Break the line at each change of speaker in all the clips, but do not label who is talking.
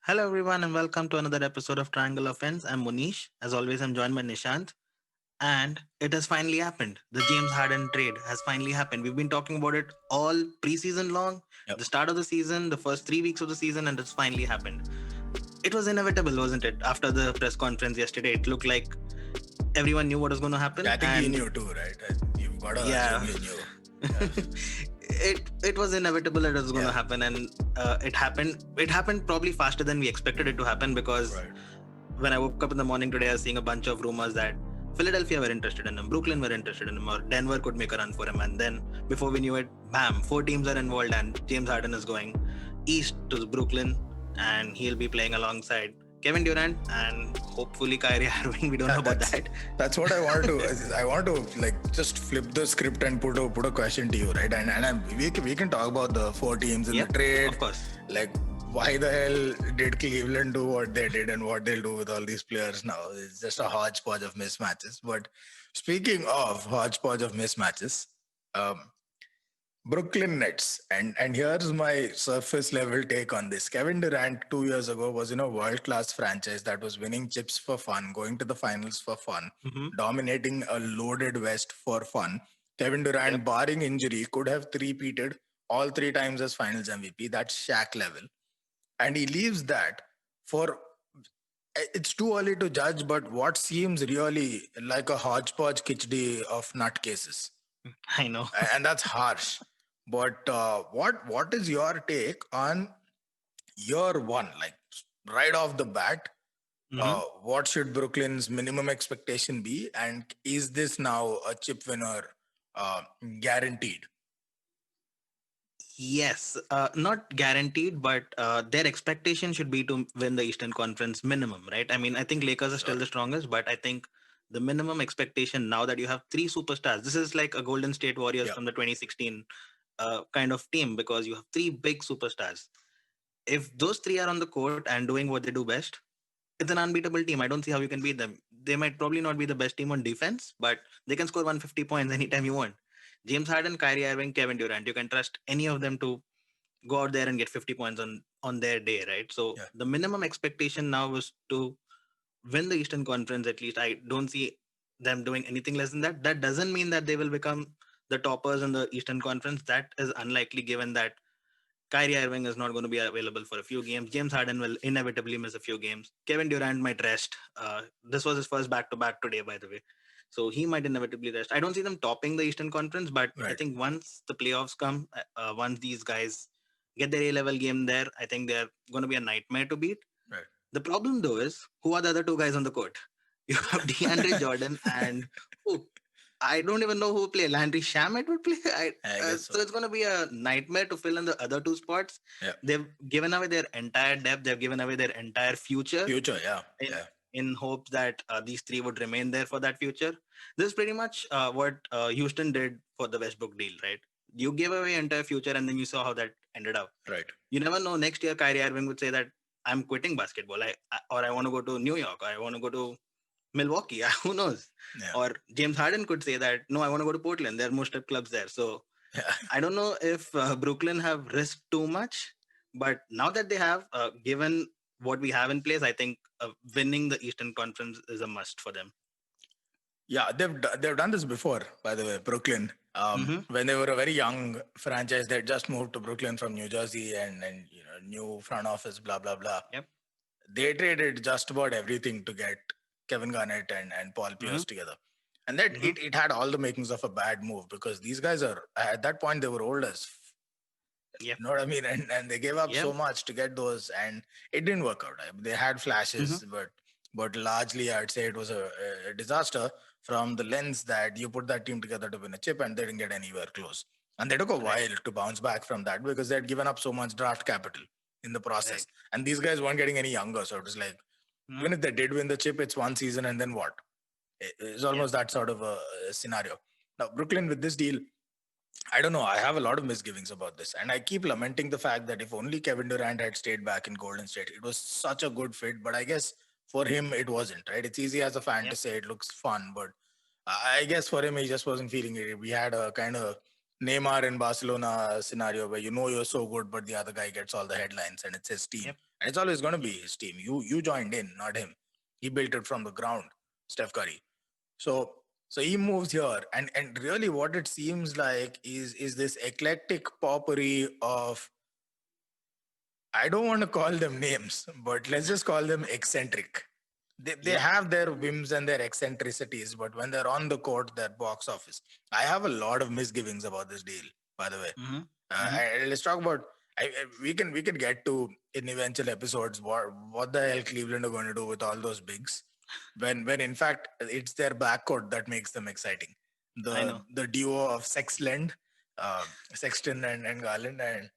Hello, everyone, and welcome to another episode of Triangle of Ends. I'm Monish. As always, I'm joined by Nishant. And it has finally happened. The James Harden trade has finally happened. We've been talking about it all preseason long,
Yep.
the start of the season, the first 3 weeks of the season, and it's finally happened. It was inevitable, wasn't it? After the press conference yesterday, it looked like everyone knew what was going to happen.
I think he
And
knew too, right? You've got to assume
yeah,
he knew. Yeah.
it was inevitable that it was going to
Yeah.
happen, and it happened. It happened probably faster than we expected it to happen because
Right.
when I woke up in the morning today, I was seeing a bunch of rumors that Philadelphia were interested in him, Brooklyn were interested in him, or Denver could make a run for him. And then before we knew it, bam, 4 teams are involved, and James Harden is going east to Brooklyn, and he'll be playing alongside Kevin Durant and hopefully Kyrie Irving. We don't know
Yeah,
about that.
that's what I want to. I want to like just flip the script and put a question to you, right? We can talk about the four teams in the
Yep,
trade,
of course.
like why the hell did Cleveland do what they did and what they'll do with all these players now? It's just a hodgepodge of mismatches. But speaking of hodgepodge of mismatches, um, Brooklyn Nets, and here's my surface level take on this. Kevin Durant 2 years ago was in a world class franchise that was winning chips for fun, going to the finals for fun,
Mm-hmm.
dominating a loaded West for fun. Kevin Durant,
Yep.
barring injury, could have three-peated all three times as Finals MVP. That's Shaq level, and he leaves that for. It's too early to judge, but what seems really like a hodgepodge khichdi of nutcases,
I know.
and that's harsh. But what is your take on year one, like right off the bat?
Mm-hmm.
What should Brooklyn's minimum expectation be, and is this now a chip winner uh, guaranteed?
Yes, not guaranteed, but their expectation should be to win the Eastern Conference minimum, right? I mean, I think Lakers are still
Sure.
the strongest, but I think the minimum expectation now that you have three superstars, this is like a Golden State Warriors
Yeah.
from the 2016 kind of team because you have three big superstars. If those three are on the court and doing what they do best, it's an unbeatable team. I don't see how you can beat them. They might probably not be the best team on defense, but they can score 150 points anytime you want. James Harden, Kyrie Irving, Kevin Durant, you can trust any of them to go out there and get 50 points on their day, right? So
Yeah.
the minimum expectation now is to win the Eastern Conference at least. I don't see them doing anything less than that. That doesn't mean that they will become the toppers in the Eastern Conference. That is unlikely given that Kyrie Irving is not going to be available for a few games. James Harden will inevitably miss a few games. Kevin Durant might rest. This was his first back-to-back today, by the way. So he might inevitably rest. I don't see them topping the Eastern Conference, but I
Right.
think once the playoffs come, once these guys get their A-level game there, I think they're going to be a nightmare to beat.
Right.
The problem, though, is who are the other two guys on the court? You have DeAndre Jordan and oh, I don't even know who would play. Landry Shamet would play.
I guess
So
so.
it's going to be a nightmare to fill in the other two spots.
Yeah.
They've given away their entire depth. They've given away their entire future
Future. Yeah.
in
Yeah.
in hopes that these three would remain there for that future. This is pretty much what Houston did for the Westbrook deal, right? You gave away entire future, and then you saw how that ended up.
Right.
You never know. Next year, Kyrie Irving would say that I'm quitting basketball. Or I want to go to New York. Or I want to go to Milwaukee. Who knows?
Yeah.
Or James Harden could say that no, I want to go to Portland. There are more strip clubs there. So
Yeah.
I don't know if Brooklyn have risked too much, but now that they have, given what we have in place, I think winning the Eastern Conference is a must for them.
Yeah, they've done this before, by the way. Brooklyn,
Mm-hmm.
when they were a very young franchise, they just moved to Brooklyn from New Jersey, and new front office, blah blah blah.
Yep.
They traded just about everything to get Kevin Garnett and Paul
Mm-hmm.
Pierce together, and that
Mm-hmm.
it had all the makings of a bad move because these guys are at that point they were old as
Yep.
you know what I mean, and they gave up so
Yep.
much to get those, and it didn't work out. They had
Mm-hmm.
flashes, but largely I'd say it was a disaster from the lens that you put that team together to win a chip, and they didn't get anywhere close. And they took a
Right.
while to bounce back from that because they had given up so much draft capital in the
Right.
process, and these guys weren't getting any younger. So it was like,
Mm-hmm.
even if they did win the chip, it's one season, and then what? It's
Yep.
almost that sort of a scenario. Now, Brooklyn with this deal, I don't know. I have a lot of misgivings about this. And I keep lamenting the fact that if only Kevin Durant had stayed back in Golden State, it was such a good fit. But I guess for him, it wasn't, right? It's easy as a fan to
Yep.
say it looks fun. But I guess for him, he just wasn't feeling it. We had a kind of Neymar in Barcelona scenario where you know you're so good, but the other guy gets all the headlines and it's his team.
Yep.
And it's always going to be his team. You joined in, not him. He built it from the ground, Steph Curry. So so he moves here, and really what it seems like is this eclectic potpourri of, I don't want to call them names, but let's just call them eccentric. They
Yep.
have their whims and their eccentricities, but when they're on the court, their box office. I have a lot of misgivings about this deal, by the way.
Mm-hmm. Mm-hmm.
Let's talk about. We can get to in eventual episodes what the hell Cleveland are going to do with all those bigs, when in fact it's their backcourt that makes them exciting.
I
The
know.
the duo of Sexland, Sexton and Garland, and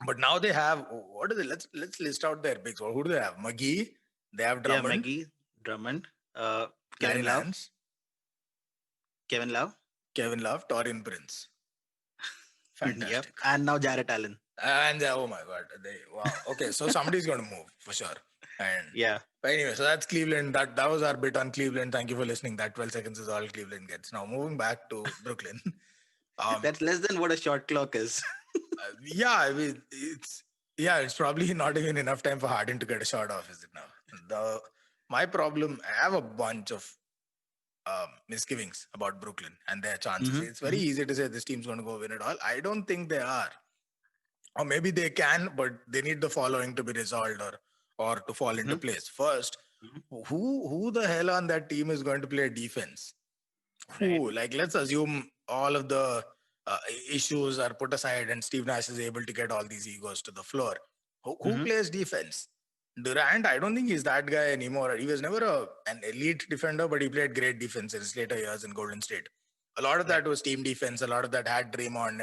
but now they have, what is it? Let's list out their bigs. Who do they have? McGee. They have
They have
Drummond,
Maggie, Drummond,
Larry
Kevin Love,
Nance,
Kevin Love.
Kevin Love, Taurean Prince.
Yep.
Fantastic.
And now Jarrett Allen.
And oh my god, wow. Okay, so somebody's going to move for sure. And
Yeah.
but anyway, so that's Cleveland. That was our bit on Cleveland. Thank you for listening. That 12 seconds is all Cleveland gets. Now moving back to Brooklyn. Um,
That's less than what a shot clock is.
yeah, I mean it's probably not even enough time for Harden to get a shot off, is it now? The my problem, I have a bunch of misgivings about Brooklyn and their chances.
Mm-hmm.
It's very
Mm-hmm.
easy to say this team's going to go win it all. I don't think they are, or maybe they can, but they need the following to be resolved, or to fall into
Mm-hmm.
place. First,
Mm-hmm.
who the hell on that team is going to play defense?
Right.
Who? Like, let's assume all of the issues are put aside and Steve Nash is able to get all these egos to the floor. Who
Mm-hmm.
plays defense? Durant, I don't think he's that guy anymore. He was never an elite defender, but he played great defense in his later years in Golden State. A lot of
Right.
that was team defense. A lot of that had Draymond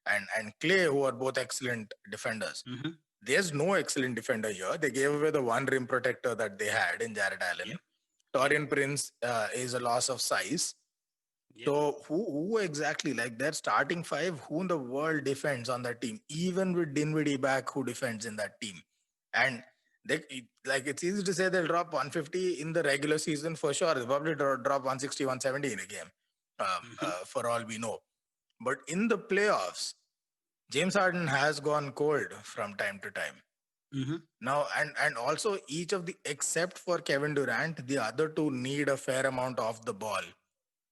and Clay, who are both excellent defenders.
Mm-hmm.
There's no excellent defender here. They gave away the one rim protector that they had in Jarrett Allen.
Yep. Yep.
Torian Prince is a loss of size.
Yep.
So who exactly, like their starting five, who in the world defends on that team? Even with Dinwiddie back, who defends in that team? And they, like, it's easy to say they'll drop 150 in the regular season for sure. They'll probably drop 160, 170 in a game,
Mm-hmm.
for all we know. But in the playoffs, James Harden has gone cold from time to time.
Mm-hmm.
Now, and also each of the, except for Kevin Durant, the other two need a fair amount of the ball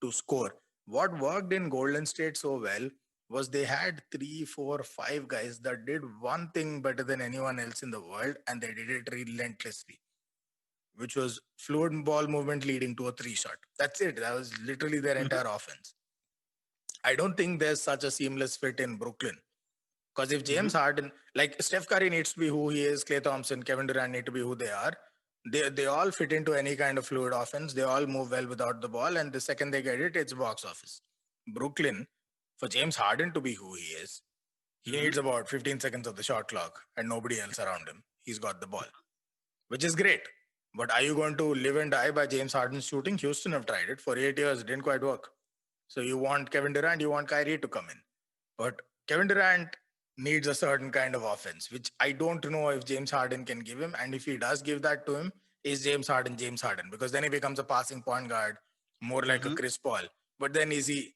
to score. What worked in Golden State so well was they had 3, 4, 5 guys that did one thing better than anyone else in the world, and they did it relentlessly, which was fluid ball movement leading to a three shot. That's it. That was literally their
Mm-hmm.
entire offense. I don't think there's such a seamless fit in Brooklyn. Because if
Mm-hmm.
James Harden, like Steph Curry needs to be who he is, Klay Thompson, Kevin Durant need to be who they are. They all fit into any kind of fluid offense. They all move well without the ball, and the second they get it, it's box office. Brooklyn, for James Harden to be who he is, he
Mm-hmm.
needs about 15 seconds of the shot clock and nobody else around him. He's got the ball, which is great. But are you going to live and die by James Harden's shooting? Houston have tried it for 8 years. It didn't quite work. So you want Kevin Durant, you want Kyrie to come in. But Kevin Durant needs a certain kind of offense, which I don't know if James Harden can give him. And if he does give that to him, is James Harden James Harden? Because then he becomes a passing point guard, more like a
Mm-hmm.
Chris Paul. But then is he,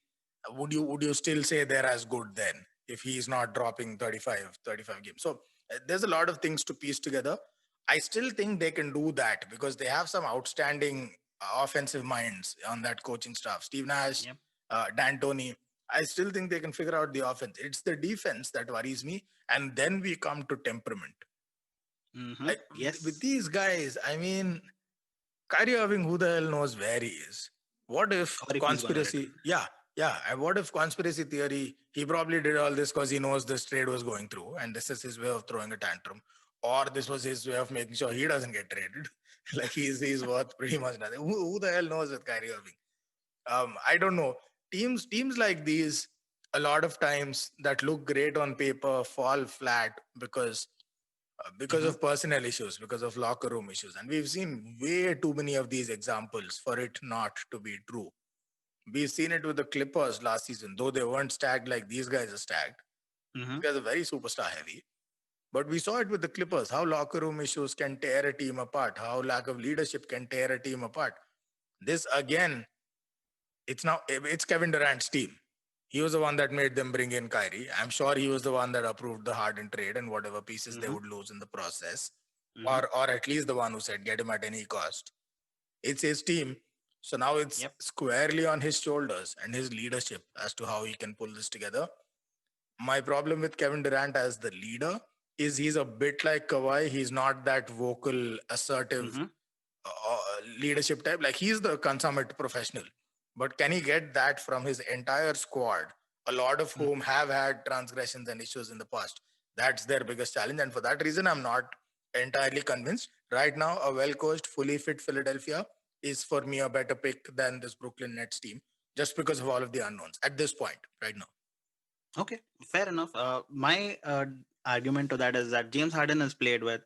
would you still say they're as good then if he's not dropping 35 games? So there's a lot of things to piece together. I still think they can do that because they have some outstanding offensive minds on that coaching staff. Steve Nash,
Yep.
D'Antoni. I still think they can figure out the offense. It's the defense that worries me. And then we come to temperament.
Mm-hmm.
Like with
Yes.
these guys, I mean, Kyrie Irving, who the hell knows where he is? What if
Or if he's gonna
conspiracy?
return.
Yeah, yeah. And what if conspiracy theory? He probably did all this because he knows this trade was going through, and this is his way of throwing a tantrum, or this was his way of making sure he doesn't get traded. Like he's worth pretty much nothing. Who the hell knows with Kyrie Irving? I don't know. Teams like these, a lot of times that look great on paper fall flat because
Mm-hmm.
of personnel issues, because of locker room issues. And we've seen way too many of these examples for it not to be true. We've seen it with the Clippers last season, though they weren't stacked like these guys are stacked.
Mm-hmm.
These guys are very superstar heavy. But we saw it with the Clippers, how locker room issues can tear a team apart, how lack of leadership can tear a team apart. This again, it's Kevin Durant's team. He was the one that made them bring in Kyrie. I'm sure he was the one that approved the Harden trade and whatever pieces they
Mm-hmm.
would lose in the process.
Mm-hmm.
or at least the one who said get him at any cost. It's his team. So now it's
Yep.
squarely on his shoulders and his leadership as to how he can pull this together. My problem with Kevin Durant as the leader is he's a bit like Kawhi. He's not that vocal, assertive
Mm-hmm.
leadership type. Like he's the consummate professional. But can he get that from his entire squad, a lot of whom have had transgressions and issues in the past? That's their biggest challenge. And for that reason, I'm not entirely convinced. Right now, a well coached, fully fit Philadelphia is for me a better pick than this Brooklyn Nets team, just because of all of the unknowns at this point, right now.
Okay, fair enough. My argument to that is that James Harden has played with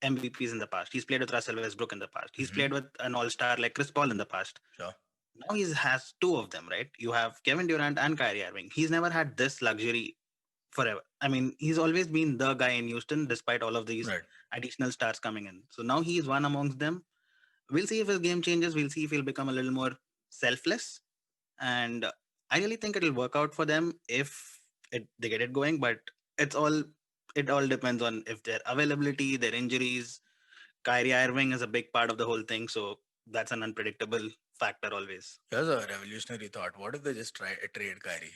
MVPs in the past. He's played with Russell Westbrook in the past. He's played
Mm-hmm.
with an all-star like Chris Paul in the past.
Sure.
Now he has two of them, right? You have Kevin Durant and Kyrie Irving. He's never had this luxury forever. I mean, he's always been the guy in Houston despite all of these
Right.
additional stars coming in. So now he's one amongst them. We'll see if his game changes. We'll see if he'll become a little more selfless. And I really think it'll work out for them if they get it going. But it's all it all depends on if their availability, their injuries. Kyrie Irving is a big part of the whole thing, so that's an unpredictable factor always.
Here's a revolutionary thought. What if they just try trade Kyrie?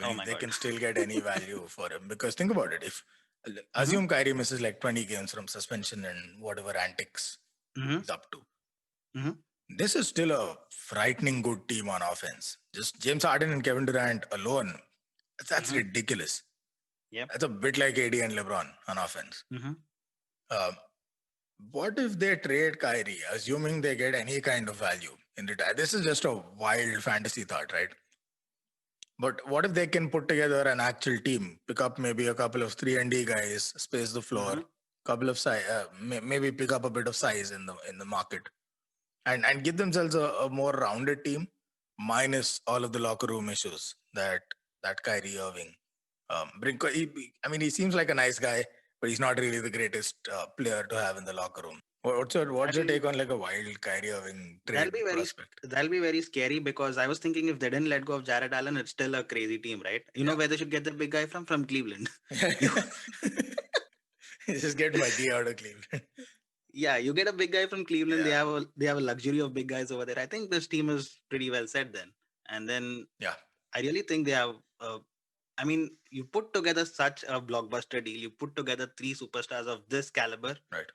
Oh my
They
god.
can still get any value for him. Because think about it. If
Mm-hmm.
assume Kyrie misses like 20 games from suspension and whatever antics
Mm-hmm.
he's up to,
Mm-hmm.
this is still a frightening good team on offense. Just James Harden and Kevin Durant alone, that's
Mm-hmm.
ridiculous.
Yep.
That's a bit like AD and LeBron on offense.
Mm-hmm.
Um, what if they trade Kyrie, assuming they get any kind of value in return? This is just a wild fantasy thought, right? But what if they can put together an actual team, pick up maybe a couple of 3 and D guys, space the floor,
Mm-hmm.
couple of size, maybe pick up a bit of size in the market, and give themselves a more rounded team, minus all of the locker room issues that Kyrie Irving bring. I mean, he seems like a nice guy, but he's not really the greatest player to have in the locker room. What's your
That'll
take on like a wild Kyrie Irving
that'll
trade
be very
prospect?
that'll be very scary because I was thinking if they didn't let go of Jarrett Allen, it's still a crazy team, right? You know
Yeah.
where they should get the big guy from? From Cleveland. You
Just get Mikey out of Cleveland.
yeah, you get a big guy from Cleveland.
Yeah.
They have a luxury of big guys over there. I think this team is pretty well set then. And then
Yeah.
I really think they have. I mean, you put together such a blockbuster deal. You put together three superstars of this caliber.
Right.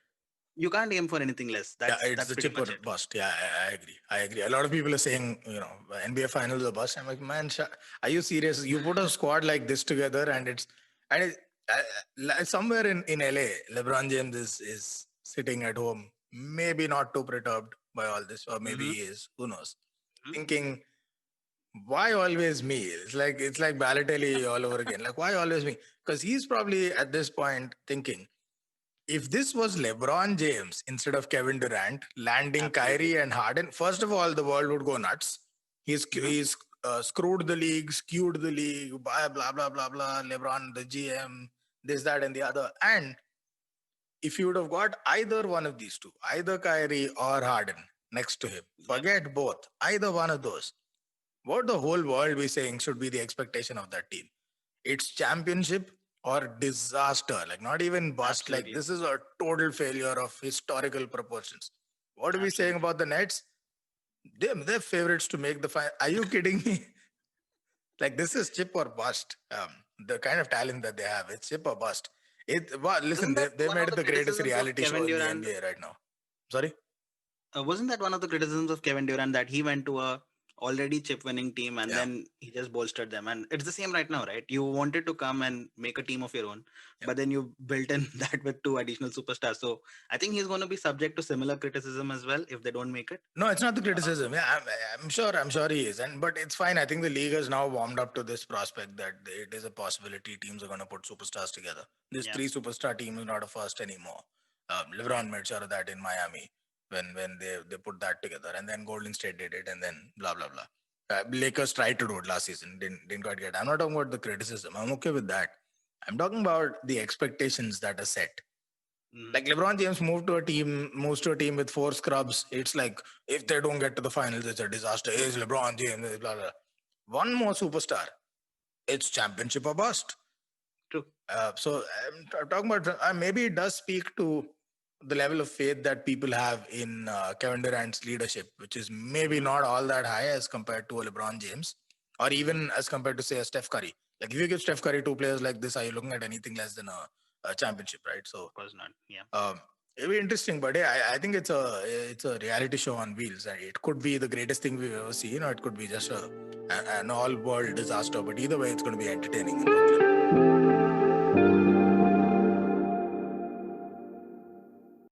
You can't aim for anything less.
Yeah, it's
That's
the
pretty
chip or
much it.
bust. Yeah, I agree. I agree. A lot of people are saying, NBA finals are bust. I'm like, man, are you serious? You put a squad like this together, and somewhere in LA, LeBron James is sitting at home, maybe not too perturbed by all this, or maybe
Mm-hmm.
he is. Who knows?
Mm-hmm.
Thinking, why always me? It's like Balotelli all over again. Like, why always me? Because he's probably at this point thinking, if this was LeBron James instead of Kevin Durant landing
Absolutely.
Kyrie and Harden, first of all, the world would go nuts.
Mm-hmm.
He's screwed the league, skewed the league, blah blah blah blah blah. LeBron, the GM, this, that, and the other. And if you would have got either one of these two, either Kyrie or Harden next to him,
Yep.
forget both, either one of those, what the whole world be saying should be the expectation of that team. It's championship or disaster. Like not even bust. Like
Absolutely.
this is a total failure of historical proportions. What are we saying
Absolutely.
about the Nets? They're favorites to make the final. Are you kidding me? Like this is chip or bust. The kind of talent that they have, it's chip or bust. Listen,
Wasn't that
they
one
made
of
it
the
the greatest
criticisms of
reality show
Kevin
in the
Durant?
NBA right now. Sorry.
Wasn't that one of the criticisms of Kevin Durant that he went to a already chip winning team and
Yeah.
then he just bolstered them? And it's the same right now, right? You wanted to come and make a team of your own,
Yeah.
but then you built in that with two additional superstars. So I think he's going to be subject to similar criticism as well if they don't make it.
No, it's not the criticism. Yeah, I'm sure. I'm sure he is, but it's fine. I think the league has now warmed up to this prospect that it is a possibility teams are going to put superstars together. This
Yeah.
three superstar team is not a first anymore.
Right.
LeBron made sure of that in Miami when they put that together, and then Golden State did it, and then blah blah blah. Lakers tried to do it last season, didn't quite get it. I'm not talking about the criticism. I'm okay with that. I'm talking about the expectations that are set.
Mhm.
Like LeBron James moves to a team with four scrubs. It's like if they don't get to the finals, it's a disaster. It's LeBron James, blah blah. One more superstar, it's championship or bust.
True.
So I'm talking about maybe it does speak to the level of faith that people have in Kevin Durant's leadership, which is maybe
Hmm.
not all that high as compared to a LeBron James, or
Hmm.
even as compared to say a Steph Curry. Like if you give Steph Curry two players like this, are you looking at anything less than a championship, right? So
Of course not. Yeah.
it'll be interesting, but yeah, I think it's a reality show on wheels. It could be the greatest thing we've ever seen, or it could be just an all world disaster. But either way, it's going to be entertaining in Brooklyn.